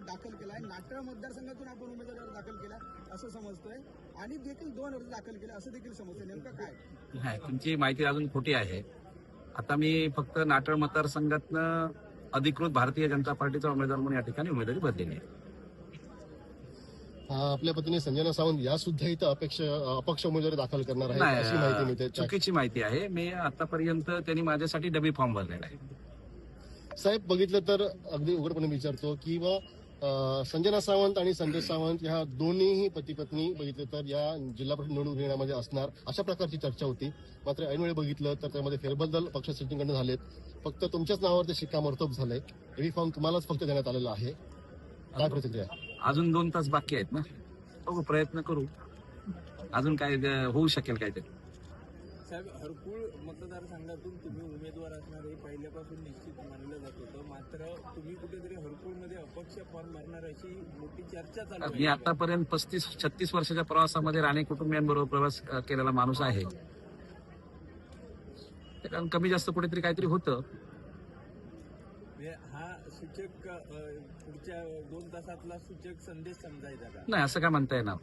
दाखल केलाय. नाटळ मतदारसंघातून आपण उमेदवार दाखल केला असं समजतोय आणि देखील 2 अर्ज दाखल केले असं देखील समजतंय. नेमकं काय? नाही, तुमची माहिती अजून खोटी आहे. आता मी फक्त नाटळ मतदारसंघातनं अधिकृत भारतीय जनता पार्टीचा उमेदवार म्हणून या ठिकाणी उमेदवारी भरलेली आहे. आपल्या पत्नी संजना सावंत या सुद्धा इथं अपक्ष उमेदवारी दाखल करणार आहे अशी माहिती नाही, मिळते. चुकीची माहिती आहे. मी आतापर्यंत त्यांनी माझ्यासाठी डबी फॉर्म भरलेला आहे. साहेब, बघितलं तर अगदी उघडपणे विचारतो की संजना सावंत आणि संजय सावंत ह्या दोन्हीही पती पत्नी बघितलं तर या जिल्हा परिषद निवडणूक घेण्यामध्ये असणार अशा प्रकारची चर्चा होती. मात्र ऐनवेळी बघितलं तर त्यामध्ये फेरबदल पक्ष सेटिंगकडून झालेत. फक्त तुमच्याच नावावर ते शिक्कामोर्तब झालंय. डबी फॉर्म तुम्हालाच फक्त देण्यात आलेला आहे. काय प्रतिक्रिया? अजून 2 तास बाकी आहेत ना, बघू, प्रयत्न करू. अजून काय होऊ शकेल काहीतरी. साहेब, हरकुळ मतदारसंघातून तुम्ही उमेदवार असणार हे पहिल्यापासून निश्चित मानलं जात होतं. मात्र तुम्ही कुठेतरी हरकुळमध्ये अपक्ष फॉर्म भरणार अशी मोठी चर्चा चालू आहे. मी आतापर्यंत 35-36 वर्षाच्या प्रवासामध्ये राणे कुटुंबियांबरोबर प्रवास केलेला माणूस आहे. कारण कमी जास्त कुठेतरी काहीतरी होतं. हा सूचक पुढच्या 2 तासातला सूचक संदेश समजायचा का? नाही, असं काय म्हणता येणार.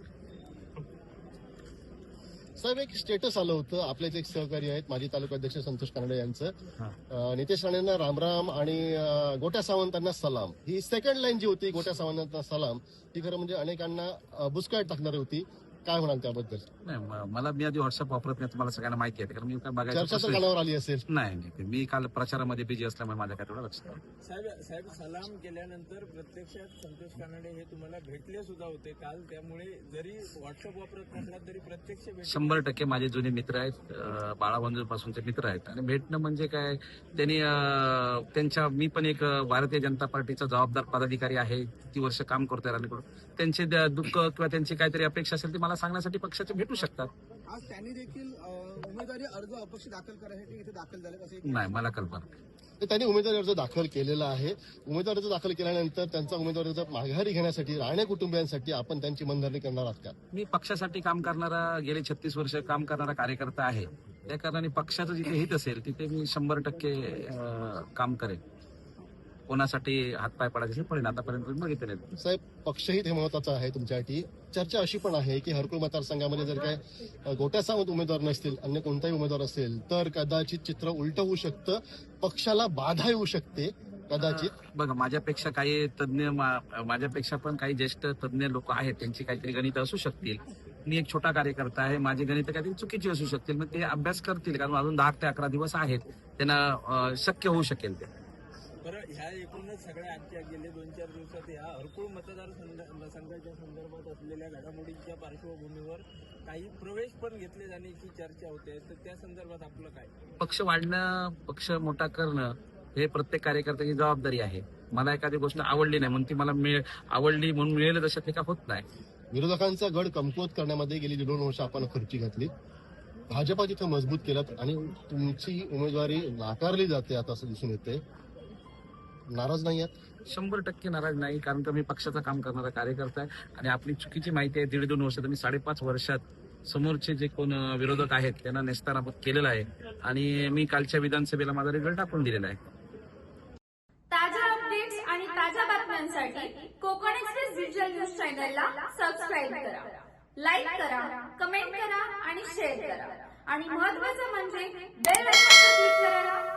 साहेब, एक स्टेटस आलं होतं. आपलेच एक सहकारी आहेत माजी तालुकाध्यक्ष संतोष कानडे यांचं. नितेश राणेंना रामराम आणि गोट्या सावंतांना सलाम. ही सेकंड लाईन जी होती, गोट्या सावंतांना सलाम, ती खरं म्हणजे अनेकांना बुचकाट टाकणारी होती. काय म्हणाल त्याबद्दल? नाही, मला मी आधी व्हॉट्सअप वापरत नाही, तुम्हाला सगळ्यांना माहिती आहे. कारण मी काय चर्चा तर बघायचं कानावर आली असेल. नाही, मी काल प्रचारामध्ये बिझी असल्यामुळे माझ्या काय तेवढं लक्ष नाही. साहेब, सलाम केल्यानंतर प्रत्यक्षात संतोष कानडे हे तुम्हाला भेटले सुद्धा होते काल. त्यामुळे जरी व्हॉट्सअप वापरत नसलात तरी प्रत्यक्ष 100% माझे जुने मित्र आहेत, बाळाबंधूंपासूनचे मित्र आहेत. आणि भेटणं म्हणजे काय, त्यांनी मी पण एक भारतीय जनता पार्टीचा जबाबदार पदाधिकारी आहे. किती वर्ष काम करतोय राणेकडून. त्यांचे दुःख किंवा त्यांची काहीतरी अपेक्षा असेल ती मला सांगण्यासाठी पक्षाचे भेटू शकतात. आज त्यांनी देखील उमेदवारी अर्ज अपक्ष दाखल करायसाठी इथे दाखल झाले असं नाही, मला कल्पना नाही. त्यांनी उमेदवारी अर्ज दाखल केलेला आहे. उमेदवारी अर्ज दाखल केल्यानंतर त्यांचा उमेदवारी अर्ज माघारी घेण्यासाठी राणे कुटुंबियांसाठी आपण त्यांची मनधरणी करणार आहात का? मी पक्षासाठी काम करणारा, गेले 36 वर्ष काम करणारा कार्यकर्ता आहे. त्या कारणाने पक्षाचं जिथे हित असेल तिथे मी 100% काम करेन. कोणासाठी हातपाय पडायचे असेल पडेल. आतापर्यंत बघितले. साहेब, पक्षहित हे महत्वाचं आहे तुमच्यासाठी. चर्चा अशी पण आहे की हरकुळ मतदारसंघामध्ये जर काय गोट्या सावंत उमेदवार नसतील, अन्य कोणताही उमेदवार असेल तर कदाचित चित्र उलट होऊ शकतं, पक्षाला बाधा येऊ शकते कदाचित. बघा, माझ्यापेक्षा काही तज्ञ, माझ्यापेक्षा पण काही ज्येष्ठ तज्ञ लोक आहेत, त्यांची काहीतरी गणित असू शकतील. मी एक छोटा कार्यकर्ता आहे, माझी गणित काहीतरी चुकीची असू शकतील. मग ते अभ्यास करतील, कारण अजून 10 ते 11 दिवस आहेत. त्यांना शक्य होऊ शकेल ते. बरं, ह्या एकूणच सगळ्या आजच्या गेले 2-4 दिवसात या हरकुळ मतदारसंघाच्या संदर्भात असलेल्या घडामोडींच्या पार्श्वभूमीवर काही प्रवेश पण घेतले जाण्याची चर्चा होते. तर त्या संदर्भात आपलं काय? पक्ष वाढणं, पक्ष मोठा करणं हे प्रत्येक कार्यकर्त्याची जबाबदारी आहे. मला एखादी गोष्ट आवडली नाही म्हणून ती मला आवडली म्हणून मिळेल तशा ते का होत नाही. विरोधकांचा गड कमकुवत करण्यामध्ये गेली 2 वर्ष आपण खर्ची घातली. भाजपा तिथं मजबूत केलं आणि तुमची उमेदवारी नाकारली जाते आता असं दिसून येते. नाराज नाही आहात? 100% नाराज नाही, कारण का मी पक्षाचं काम करणारा कार्यकर्ता आहे. आणि आपली चुकीची माहिती आहे, 1.5-2 वर्षात मी 5.5 वर्षात समोरचे जे कोण विरोधक आहेत त्यांना नेस्तानाबूत केलेलं आहे. आणि मी कालच्या विधानसभेला माझा रिझल्ट टाकून दिलेला आहे. ताज्या अपडेट्स आणि ताज्या बातम्यांसाठी कोकण एक्सप्रेस डिजिटल न्यूज चॅनलला सबस्क्राईब करा, लाईक करा, कमेंट करा आणि शेअर करा. आणि महत्त्वाचं म्हणजे बेल आयकॉनवर क्लिक करायला